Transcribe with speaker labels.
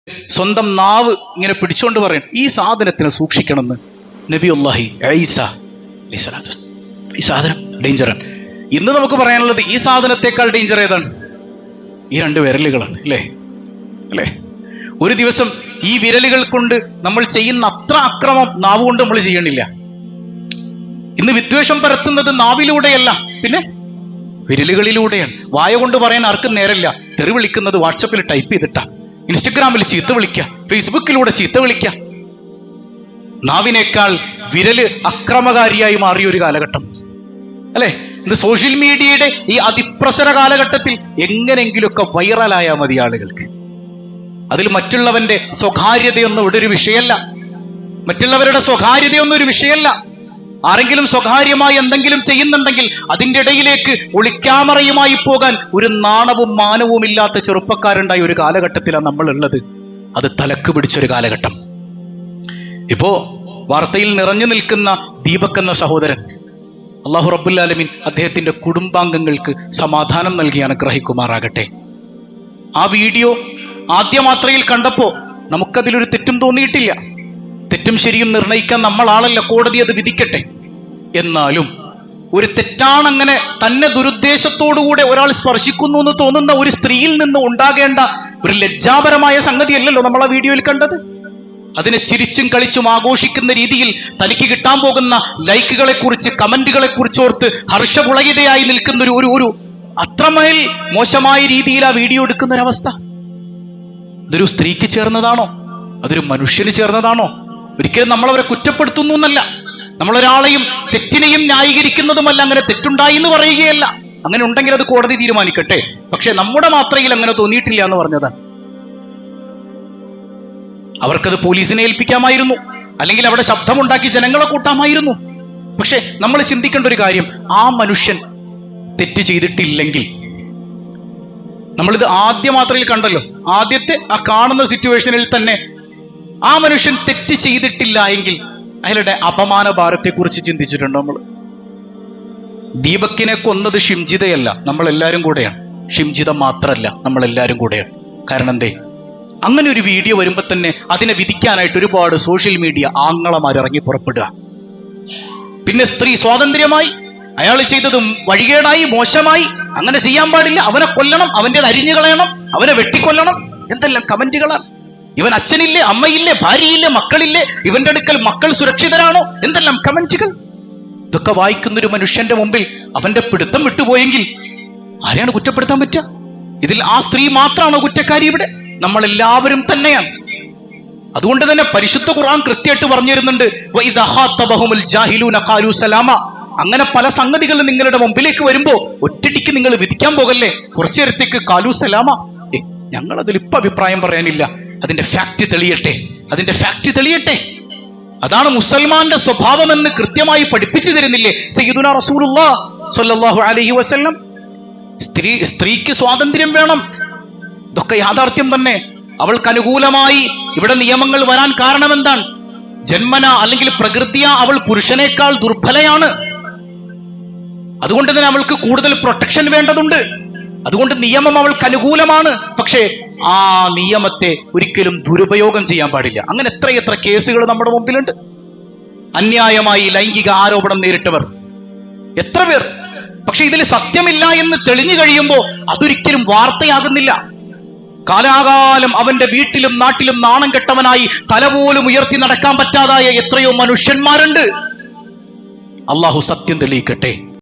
Speaker 1: സ്വന്തം നാവ് ഇങ്ങനെ പിടിച്ചോണ്ട് പറയണം, ഈ സാധനത്തിനെ സൂക്ഷിക്കണമെന്ന് നബിയുല്ലാഹി ഈസ അലൈഹി സ്വലാത്തു. ഈ സാധനം ഡേഞ്ചറാണ്. ഇന്ന് നമുക്ക് പറയാനുള്ളത് ഈ സാധനത്തെക്കാൾ ഡേഞ്ചർ ഏതാണ്? ഈ രണ്ട് വിരലുകളാണ്. അല്ലേ? ഒരു ദിവസം ഈ വിരലുകൾ കൊണ്ട് നമ്മൾ ചെയ്യുന്ന അത്ര അക്രമം നാവ് കൊണ്ട് നമ്മൾ ചെയ്യണില്ല. ഇന്ന് വിദ്വേഷം പരത്തുന്നത് നാവിലൂടെയല്ല, പിന്നെ വിരലുകളിലൂടെയാണ്. വായ കൊണ്ട് പറയാൻ ആർക്കും നേരമില്ല. തെറി വിളിക്കുന്നത് വാട്സപ്പിൽ ടൈപ്പ് ചെയ്തിട്ടാ, ഇൻസ്റ്റഗ്രാമിൽ ചീത്ത വിളിക്കുക, ഫേസ്ബുക്കിലൂടെ ചീത്ത വിളിക്കുക. നാവിനേക്കാൾ വിരല് അക്രമകാരിയായി മാറിയ ഒരു കാലഘട്ടം അല്ലെ? ഇന്ന് സോഷ്യൽ മീഡിയയുടെ ഈ അതിപ്രസര കാലഘട്ടത്തിൽ എങ്ങനെങ്കിലുമൊക്കെ വൈറലായാൽ മതി ആളുകൾക്ക്. അതിൽ മറ്റുള്ളവന്റെ സ്വകാര്യതയൊന്നും ഇവിടെ ഒരു വിഷയമല്ല. മറ്റുള്ളവരുടെ സ്വകാര്യതയൊന്നും ഒരു വിഷയമല്ല. ആരെങ്കിലും സ്വകാര്യമായി എന്തെങ്കിലും ചെയ്യുന്നുണ്ടെങ്കിൽ അതിൻ്റെ ഇടയിലേക്ക് ഒളിക്യാമറയുമായി പോകാൻ ഒരു നാണവും മാനവും ഇല്ലാത്ത ചെറുപ്പക്കാരുണ്ടായ ഒരു കാലഘട്ടത്തിലാണ് നമ്മൾ ഉള്ളത്. അത് തലക്ക് പിടിച്ചൊരു കാലഘട്ടം. ഇപ്പോ വാർത്തയിൽ നിറഞ്ഞു നിൽക്കുന്ന ദീപക് എന്ന സഹോദരൻ, അല്ലാഹു റബ്ബുൽ ആലമീൻ അദ്ദേഹത്തിന്റെ കുടുംബാംഗങ്ങൾക്ക് സമാധാനം നൽകി അനുഗ്രഹിക്കുമാറാകട്ടെ. ആ വീഡിയോ ആദ്യ മാത്രയിൽ കണ്ടപ്പോ നമുക്കതിലൊരു തെറ്റും തോന്നിയിട്ടില്ല. തെറ്റും ശരിയും നിർണയിക്കാൻ നമ്മളാളല്ല, കോടതി അത് വിധിക്കട്ടെ. എന്നാലും ഒരു തെറ്റാണങ്ങനെ തന്നെ ദുരുദ്ദേശത്തോടുകൂടെ ഒരാൾ സ്പർശിക്കുന്നു എന്ന് തോന്നുന്ന ഒരു സ്ത്രീയിൽ നിന്ന് ഉണ്ടാകേണ്ട ഒരു ലജ്ജാപരമായ സംഗതിയല്ലല്ലോ നമ്മൾ ആ വീഡിയോയിൽ കണ്ടത്. അതിനെ ചിരിച്ചും കളിച്ചും ആഘോഷിക്കുന്ന രീതിയിൽ തനിക്ക് കിട്ടാൻ പോകുന്ന ലൈക്കുകളെ കുറിച്ച്, കമന്റുകളെ കുറിച്ച് ഓർത്ത് ഹർഷപുളകിതയായി നിൽക്കുന്ന ഒരു അത്രമേൽ മോശമായ രീതിയിൽ ആ വീഡിയോ എടുക്കുന്ന ഒരവസ്ഥ. അതൊരു സ്ത്രീക്ക് ചേർന്നതാണോ? അതൊരു മനുഷ്യന് ചേർന്നതാണോ? ഒരിക്കലും നമ്മളവരെ കുറ്റപ്പെടുത്തുന്നു എന്നല്ല, നമ്മളൊരാളെയും തെറ്റിനെയും ന്യായീകരിക്കുന്നതുമല്ല, അങ്ങനെ തെറ്റുണ്ടായി എന്ന് പറയുകയല്ല. അങ്ങനെ ഉണ്ടെങ്കിൽ അത് കോടതി തീരുമാനിക്കട്ടെ. പക്ഷെ നമ്മുടെ മാത്രയിൽ അങ്ങനെ തോന്നിയിട്ടില്ല എന്ന് പറഞ്ഞതാണ്. അവർക്കത് പോലീസിനെ ഏൽപ്പിക്കാമായിരുന്നു, അല്ലെങ്കിൽ അവിടെ ശബ്ദമുണ്ടാക്കി ജനങ്ങളെ കൂട്ടാമായിരുന്നു. പക്ഷെ നമ്മൾ ചിന്തിക്കേണ്ട ഒരു കാര്യം, ആ മനുഷ്യൻ തെറ്റ് ചെയ്തിട്ടില്ലെങ്കിൽ, നമ്മളിത് ആദ്യ മാത്രയിൽ കണ്ടല്ലോ, ആദ്യത്തെ ആ കാണുന്ന സിറ്റുവേഷനിൽ തന്നെ ആ മനുഷ്യൻ തെറ്റ് ചെയ്തിട്ടില്ല എങ്കിൽ അയാളുടെ അപമാന ഭാരത്തെ കുറിച്ച് ചിന്തിച്ചിട്ടുണ്ടോ നമ്മൾ? ദീപക്കിനെ കൊന്നത് ഷിംജിതയല്ല, നമ്മൾ എല്ലാവരും കൂടെയാണ്. ഷിംജിത മാത്രമല്ല, നമ്മൾ എല്ലാവരും കൂടെയാണ്. കാരണം എന്തേ? അങ്ങനെ ഒരു വീഡിയോ വരുമ്പോ തന്നെ അതിനെ വിധിക്കാനായിട്ട് ഒരുപാട് സോഷ്യൽ മീഡിയ ആങ്ങളമാർ ഇറങ്ങി പുറപ്പെടുക. പിന്നെ സ്ത്രീ സ്വാതന്ത്ര്യമായി, അയാൾ ചെയ്തത് വഴികേടായി, മോശമായി, അങ്ങനെ ചെയ്യാൻ പാടില്ല, അവനെ കൊല്ലണം, അവൻ്റെത് അരിഞ്ഞു കളയണം, അവനെ വെട്ടിക്കൊല്ലണം, എന്തെല്ലാം കമന്റുകളാണ്. ഇവൻ അച്ഛനില്ലേ, അമ്മയില്ലേ, ഭാര്യയില്ലേ, മക്കളില്ലേ, ഇവന്റെ അടുക്കൽ മക്കൾ സുരക്ഷിതരാണോ, എന്തെല്ലാം കമന്റുകൾ. ഇതൊക്കെ വായിക്കുന്നൊരു മനുഷ്യന്റെ മുമ്പിൽ അവന്റെ പിടുത്തം വിട്ടുപോയെങ്കിൽ ആരെയാണ് കുറ്റപ്പെടുത്താൻ പറ്റുക? ഇതിൽ ആ സ്ത്രീ മാത്രമാണോ കുറ്റക്കാരി? ഇവിടെ നമ്മളെല്ലാവരും തന്നെയാണ്. അതുകൊണ്ട് തന്നെ പരിശുദ്ധ ഖുർആൻ കൃത്യമായിട്ട് പറഞ്ഞു തരുന്നുണ്ട്, അങ്ങനെ പല സംഗതികൾ നിങ്ങളുടെ മുമ്പിലേക്ക് വരുമ്പോ ഒറ്റടിക്ക് നിങ്ങൾ വിധിക്കാൻ പോകല്ലേ. കുറച്ചു നേരത്തേക്ക് കാലു സലാമ, ഞങ്ങൾ അതിൽ ഇപ്പൊ അഭിപ്രായം പറയാനില്ല, അതിന്റെ ഫാക്ട് തെളിയട്ടെ. അതാണ് മുസൽമാന്റെ സ്വഭാവമെന്ന് കൃത്യമായി പഠിപ്പിച്ചു തരുന്നില്ലേ സയ്യിദുനാ റസൂലുള്ളാഹി സ്വല്ലല്ലാഹു അലൈഹി വസല്ലം? സ്ത്രീക്ക് സ്വാതന്ത്ര്യം വേണം, ഇതൊക്കെ യാഥാർത്ഥ്യം തന്നെ. അവൾക്ക് അനുകൂലമായി ഇവിടെ നിയമങ്ങൾ വരാൻ കാരണം എന്താണ്? ജന്മന അല്ലെങ്കിൽ പ്രകൃതിയ അവൾ പുരുഷനേക്കാൾ ദുർബലയാണ്. അതുകൊണ്ട് തന്നെ അവൾക്ക് കൂടുതൽ പ്രൊട്ടക്ഷൻ വേണ്ടതുണ്ട്. അതുകൊണ്ട് നിയമം അവൾക്ക് അനുകൂലമാണ്. പക്ഷേ ആ നിയമത്തെ ഒരിക്കലും ദുരുപയോഗം ചെയ്യാൻ പാടില്ല. അങ്ങനെ എത്രയെത്ര കേസുകൾ നമ്മുടെ മുമ്പിലുണ്ട്. അന്യായമായി ലൈംഗിക ആരോപണം നേരിട്ടവർ എത്ര പേർ. പക്ഷെ ഇതിൽ സത്യമില്ല എന്ന് തെളിഞ്ഞു കഴിയുമ്പോൾ അതൊരിക്കലും വാർത്തയാകുന്നില്ല. കാലാകാലം അവന്റെ വീട്ടിലും നാട്ടിലും നാണം കെട്ടവനായി തലപോലും ഉയർത്തി നടക്കാൻ പറ്റാതായ എത്രയോ മനുഷ്യന്മാരുണ്ട്. അള്ളാഹു സത്യം തെളിയിക്കട്ടെ.